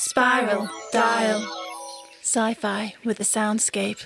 Spiral, dial. Sci-fi with a soundscape.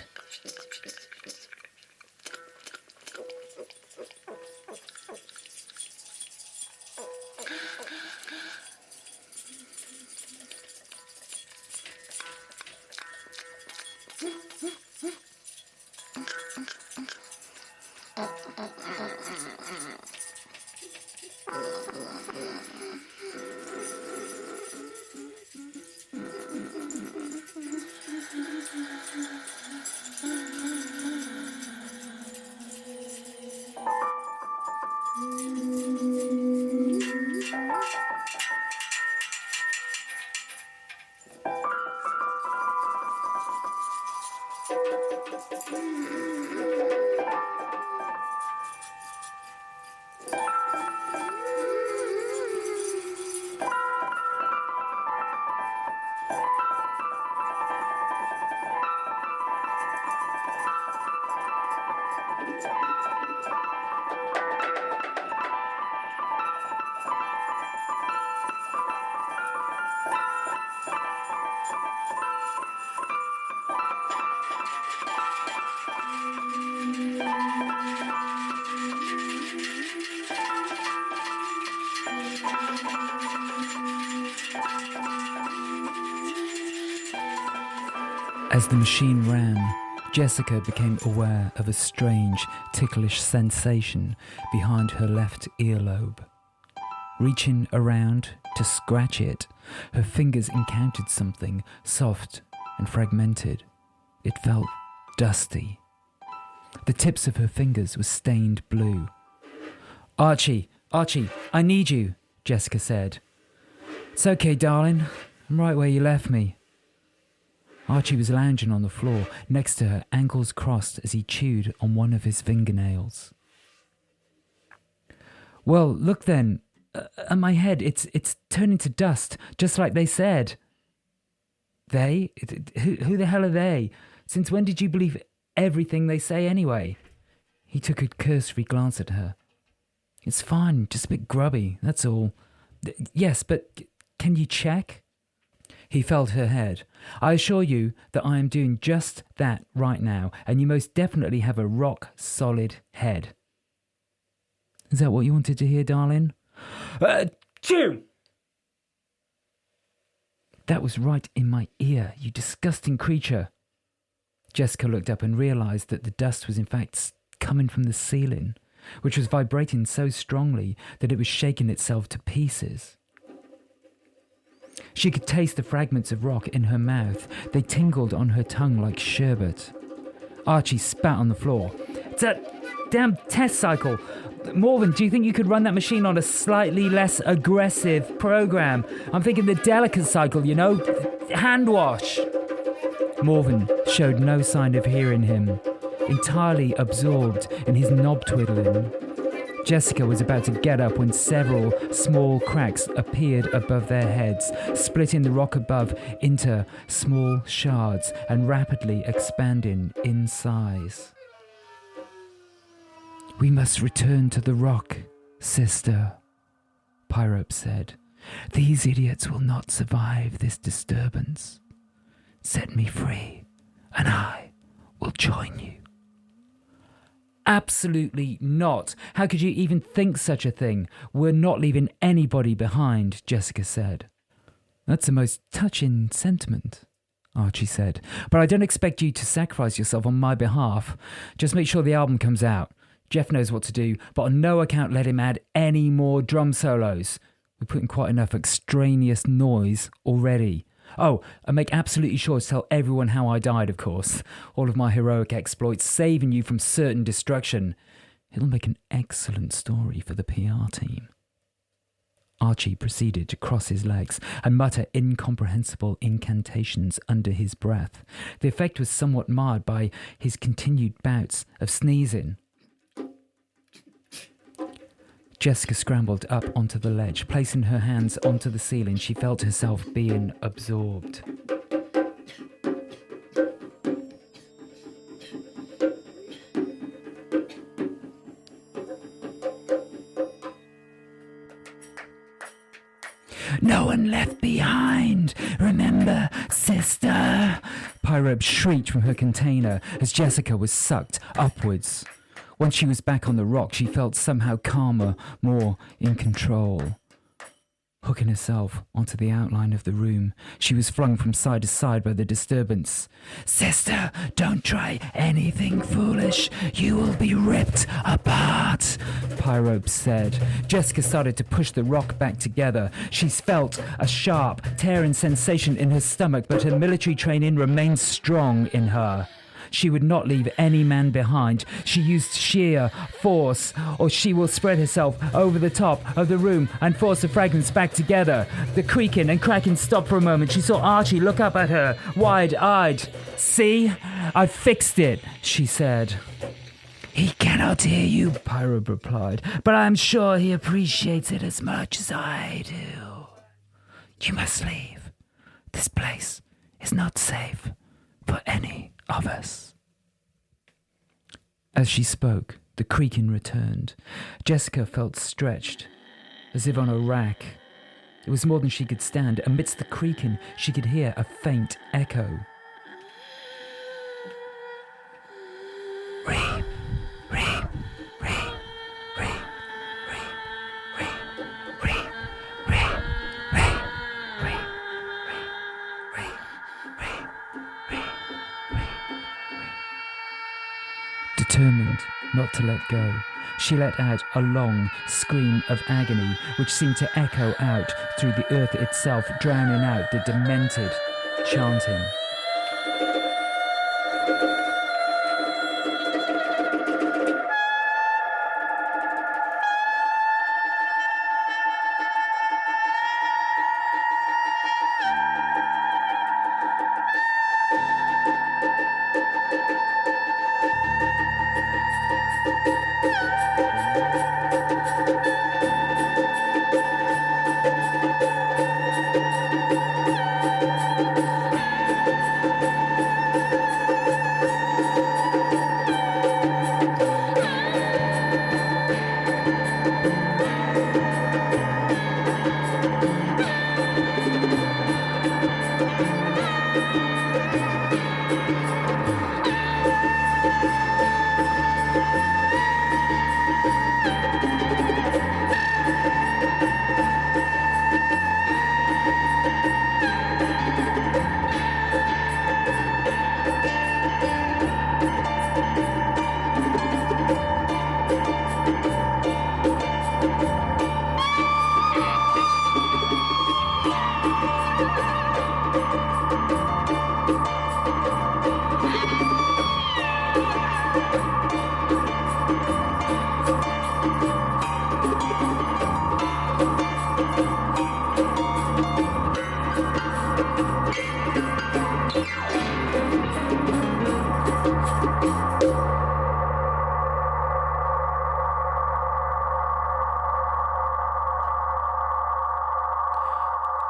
As the machine ran, Jessica became aware of a strange, ticklish sensation behind her left earlobe. Reaching around to scratch it, her fingers encountered something soft and fragmented. It felt dusty. The tips of her fingers were stained blue. Archie, I need you," Jessica said. "It's okay, darling. I'm right where you left me." Archie was lounging on the floor next to her, ankles crossed as he chewed on one of his fingernails. "Well, look then. At my head, it's turning to dust, just like they said." "They? Who the hell are they? Since when did you believe everything they say anyway?" He took a cursory glance at her. "It's fine, just a bit grubby, that's all." "Yes, but can you check?" He felt her head. "I assure you that I am doing just that right now, and you most definitely have a rock-solid head." "Is that what you wanted to hear, darling?" Chew! "That was right in my ear, you disgusting creature." Jessica looked up and realised that the dust was in fact coming from the ceiling, which was vibrating so strongly that it was shaking itself to pieces. She could taste the fragments of rock in her mouth. They tingled on her tongue like sherbet. Archie spat on the floor. "It's that damn test cycle. Morven, do you think you could run that machine on a slightly less aggressive program? I'm thinking the delicate cycle, you know, hand wash." Morven showed no sign of hearing him, entirely absorbed in his knob twiddling. Jessica was about to get up when several small cracks appeared above their heads, splitting the rock above into small shards and rapidly expanding in size. "We must return to the rock, sister," Pyrope said. "These idiots will not survive this disturbance. Set me free, and I will join you." "Absolutely not. How could you even think such a thing? We're not leaving anybody behind," Jessica said. "That's a most touching sentiment," Archie said. "But I don't expect you to sacrifice yourself on my behalf. Just make sure the album comes out. Jeff knows what to do, but on no account let him add any more drum solos. We put in quite enough extraneous noise already. Oh, and make absolutely sure to tell everyone how I died, of course. All of my heroic exploits saving you from certain destruction. It'll make an excellent story for the PR team." Archie proceeded to cross his legs and mutter incomprehensible incantations under his breath. The effect was somewhat marred by his continued bouts of sneezing. Jessica scrambled up onto the ledge. Placing her hands onto the ceiling, she felt herself being absorbed. "No one left behind. Remember Pyrope shrieked from her container as Jessica was sucked upwards. Once she was back on the rock, she felt somehow calmer, more in control. Hooking herself onto the outline of the room, she was flung from side to side by the disturbance. "Sister, don't try anything foolish. You will be ripped apart," Pyrope said. Jessica started to push the rock back together. She felt a sharp, tearing sensation in her stomach, but her military training remained strong in her. She would not leave any man behind. She used sheer force, or she will spread herself over the top of the room and force the fragments back together. The creaking and cracking stopped for a moment. She saw Archie look up at her, wide-eyed. "See? I fixed it," she said. "He cannot hear you," Pyrope replied, "but I'm sure he appreciates it as much as I do. You must leave. This place is not safe for any of us." As she spoke, the creaking returned. Jessica felt stretched, as if on a rack. It was more than she could stand. Amidst the creaking, she could hear a faint echo. "Reap, reap, reap, reap, reap, reap, reap, reap, reap, reap, reap, reap, reap, reap." Determined not to let go, she let out a long scream of agony which seemed to echo out through the earth itself, drowning out the demented chanting.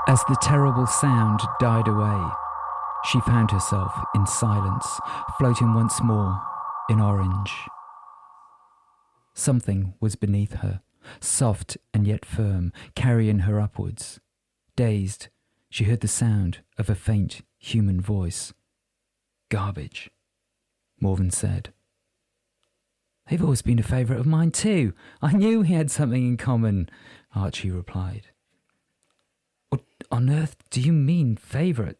As the terrible sound died away, she found herself in silence, floating once more in orange. Something was beneath her, soft and yet firm, carrying her upwards. Dazed, she heard the sound of a faint human voice. "Garbage," Morven said. "They've always been a favourite of mine too. I knew we had something in common," Archie replied. "What on earth do you mean, favourite?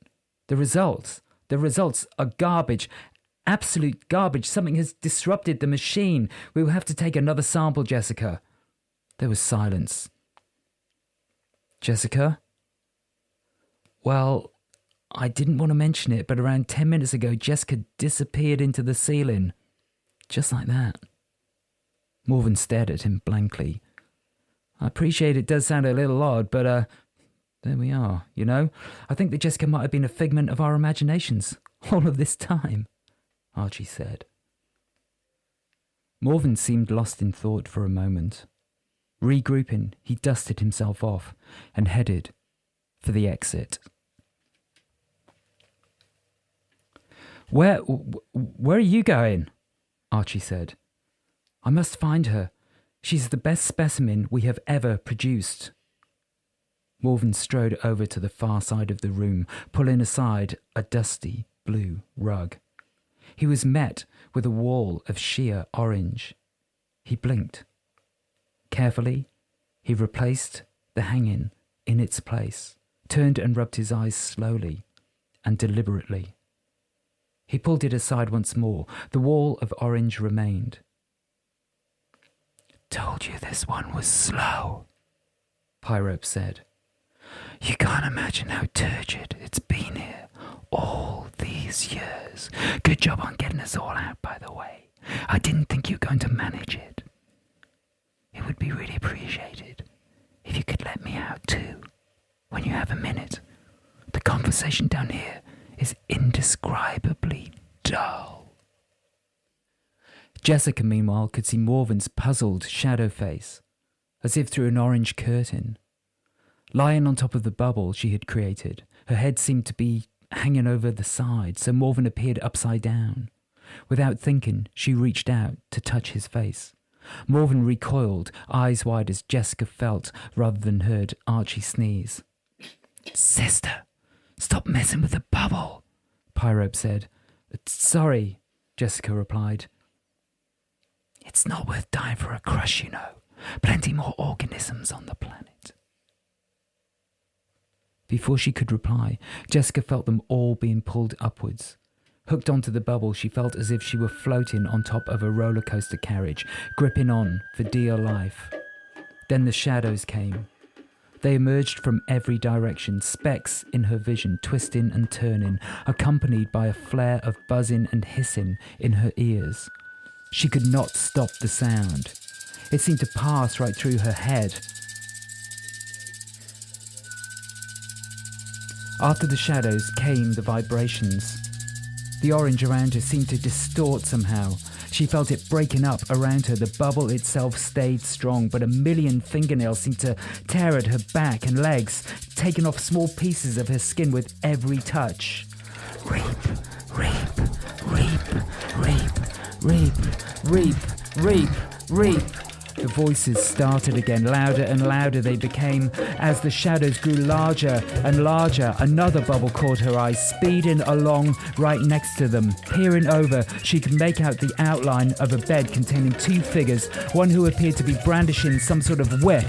The results are garbage. Absolute garbage. Something has disrupted the machine. We will have to take another sample, Jessica." There was silence. "Jessica?" "Well, I didn't want to mention it, but around 10 minutes ago, Jessica disappeared into the ceiling. Just like that." Morven stared at him blankly. "I appreciate it does sound a little odd, but there we are, you know. I think that Jessica might have been a figment of our imaginations all of this time," Archie said. Morven seemed lost in thought for a moment. Regrouping, he dusted himself off and headed for the exit. Where are you going?" Archie said. "I must find her. She's the best specimen we have ever produced." Morven strode over to the far side of the room, pulling aside a dusty blue rug. He was met with a wall of sheer orange. He blinked. Carefully, he replaced the hanging in its place, turned and rubbed his eyes slowly and deliberately. He pulled it aside once more. The wall of orange remained. "Told you this one was slow," Pyrope said. "You can't imagine how turgid it's been here all these years. Good job on getting us all out, by the way. I didn't think you were going to manage it. It would be really appreciated if you could let me out too, when you have a minute. The conversation down here is indescribably dull." Jessica, meanwhile, could see Morven's puzzled shadow face, as if through an orange curtain. Lying on top of the bubble she had created, her head seemed to be hanging over the side, so Morven appeared upside down. Without thinking, she reached out to touch his face. Morven recoiled, eyes wide as Jessica felt rather than heard Archie sneeze. "Sister, stop messing with the bubble," Pyrope said. "Sorry," Jessica replied. "It's not worth dying for a crush, you know. Plenty more organisms on the planet." Before she could reply, Jessica felt them all being pulled upwards. Hooked onto the bubble, she felt as if she were floating on top of a roller coaster carriage, gripping on for dear life. Then the shadows came. They emerged from every direction, specks in her vision, twisting and turning, accompanied by a flare of buzzing and hissing in her ears. She could not stop the sound. It seemed to pass right through her head. After the shadows came the vibrations. The orange around her seemed to distort somehow. She felt it breaking up around her. The bubble itself stayed strong, but a million fingernails seemed to tear at her back and legs, taking off small pieces of her skin with every touch. "Reap, reap, reap, reap, reap, reap, reap, reap." The voices started again, louder and louder they became. As the shadows grew larger and larger, another bubble caught her eye, speeding along right next to them. Peering over, she could make out the outline of a bed containing two figures, one who appeared to be brandishing some sort of whip,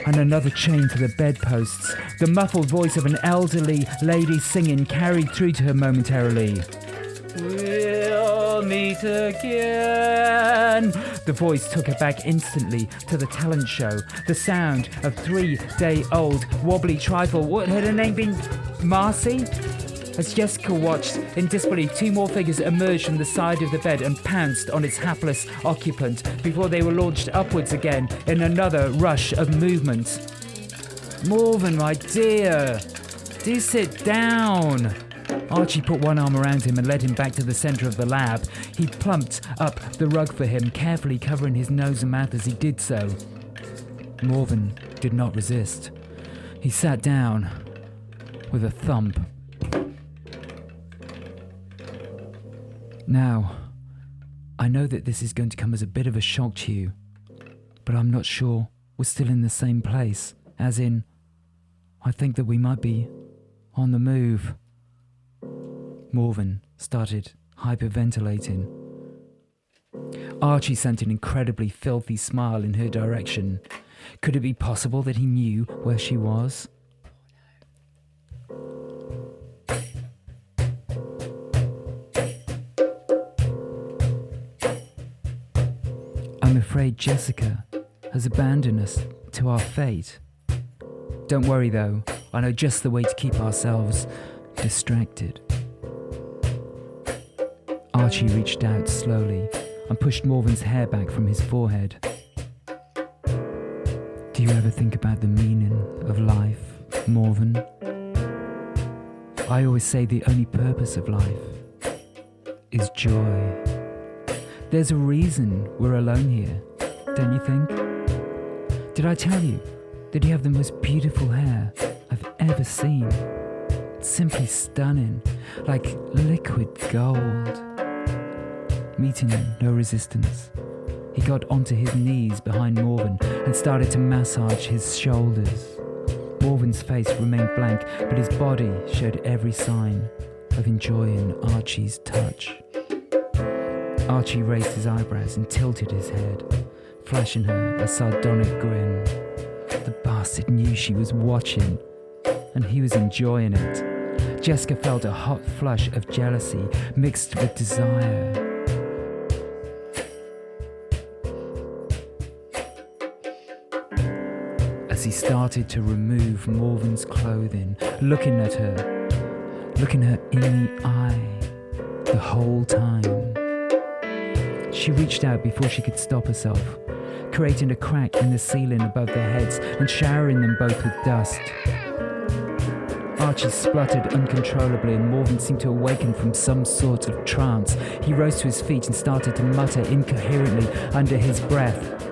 and another chained to the bedposts. The muffled voice of an elderly lady singing carried through to her momentarily. "We'll meet again." The voice took her back instantly to the talent show. The sound of 3-day-old wobbly trifle. What had her name been? Marcy? As Jessica watched in disbelief, two more figures emerged from the side of the bed and pounced on its hapless occupant before they were launched upwards again in another rush of movement. "Morven, my dear, do sit down." Archie put one arm around him and led him back to the centre of the lab. He plumped up the rug for him, carefully covering his nose and mouth as he did so. Morven did not resist. He sat down with a thump. "Now, I know that this is going to come as a bit of a shock to you, but I'm not sure we're still in the same place. As in, I think that we might be on the move." Morven started hyperventilating. Archie sent an incredibly filthy smile in her direction. Could it be possible that he knew where she was? "I'm afraid Jessica has abandoned us to our fate. Don't worry though, I know just the way to keep ourselves distracted." Archie reached out slowly and pushed Morven's hair back from his forehead. "Do you ever think about the meaning of life, Morven? I always say the only purpose of life is joy. There's a reason we're alone here, don't you think? Did I tell you that you have the most beautiful hair I've ever seen? It's simply stunning, like liquid gold." Meeting no resistance, he got onto his knees behind Morven and started to massage his shoulders. Morven's face remained blank, but his body showed every sign of enjoying Archie's touch. Archie raised his eyebrows and tilted his head, flashing her a sardonic grin. The bastard knew she was watching, and he was enjoying it. Jessica felt a hot flush of jealousy mixed with desire. As he started to remove Morven's clothing, looking her in the eye the whole time. She reached out before she could stop herself, creating a crack in the ceiling above their heads and showering them both with dust. Archie spluttered uncontrollably and Morven seemed to awaken from some sort of trance. He rose to his feet and started to mutter incoherently under his breath.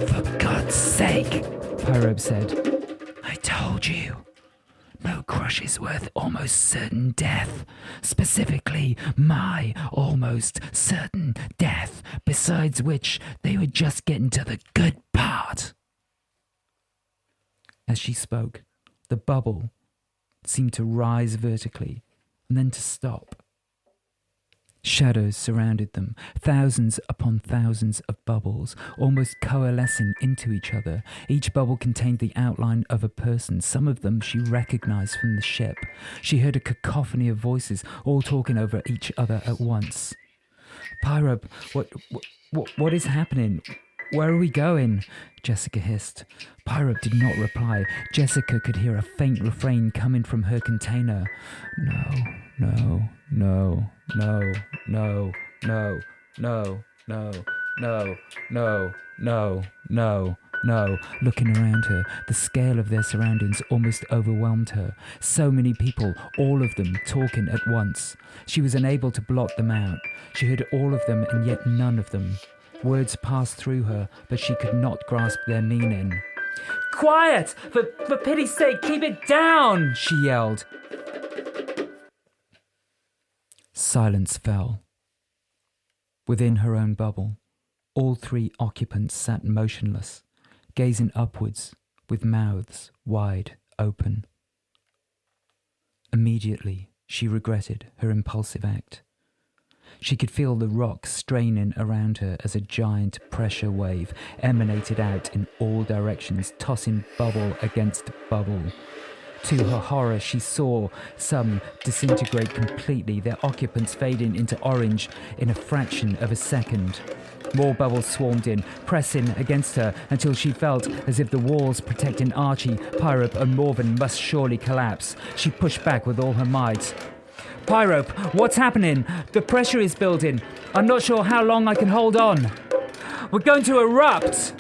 "For God's sake," Pyrope said. "I told you. No crush is worth almost certain death. Specifically, my almost certain death. Besides which, they were just getting to the good part." As she spoke, the bubble seemed to rise vertically and then to stop. Shadows surrounded them, thousands upon thousands of bubbles, almost coalescing into each other. Each bubble contained the outline of a person. Some of them she recognized from the ship. She heard a cacophony of voices, all talking over each other at once. "Pyrope, what is happening? Where are we going?" Jessica hissed. Pyrope did not reply. Jessica could hear a faint refrain coming from her container. No, no, no, no, no, no, no, no, no, no, no, no, no. Looking around her, the scale of their surroundings almost overwhelmed her. So many people, all of them talking at once. She was unable to blot them out. She heard all of them and yet none of them. Words passed through her, but she could not grasp their meaning. "Quiet! For pity's sake, keep it down!" she yelled. Silence fell. Within her own bubble, all three occupants sat motionless, gazing upwards with mouths wide open. Immediately, she regretted her impulsive act. She could feel the rocks straining around her as a giant pressure wave emanated out in all directions, tossing bubble against bubble. To her horror, she saw some disintegrate completely, their occupants fading into orange in a fraction of a second. More bubbles swarmed in, pressing against her until she felt as if the walls protecting Archie, Pyrope and Morven must surely collapse. She pushed back with all her might. "Pyrope, what's happening? The pressure is building. I'm not sure how long I can hold on. We're going to erupt!"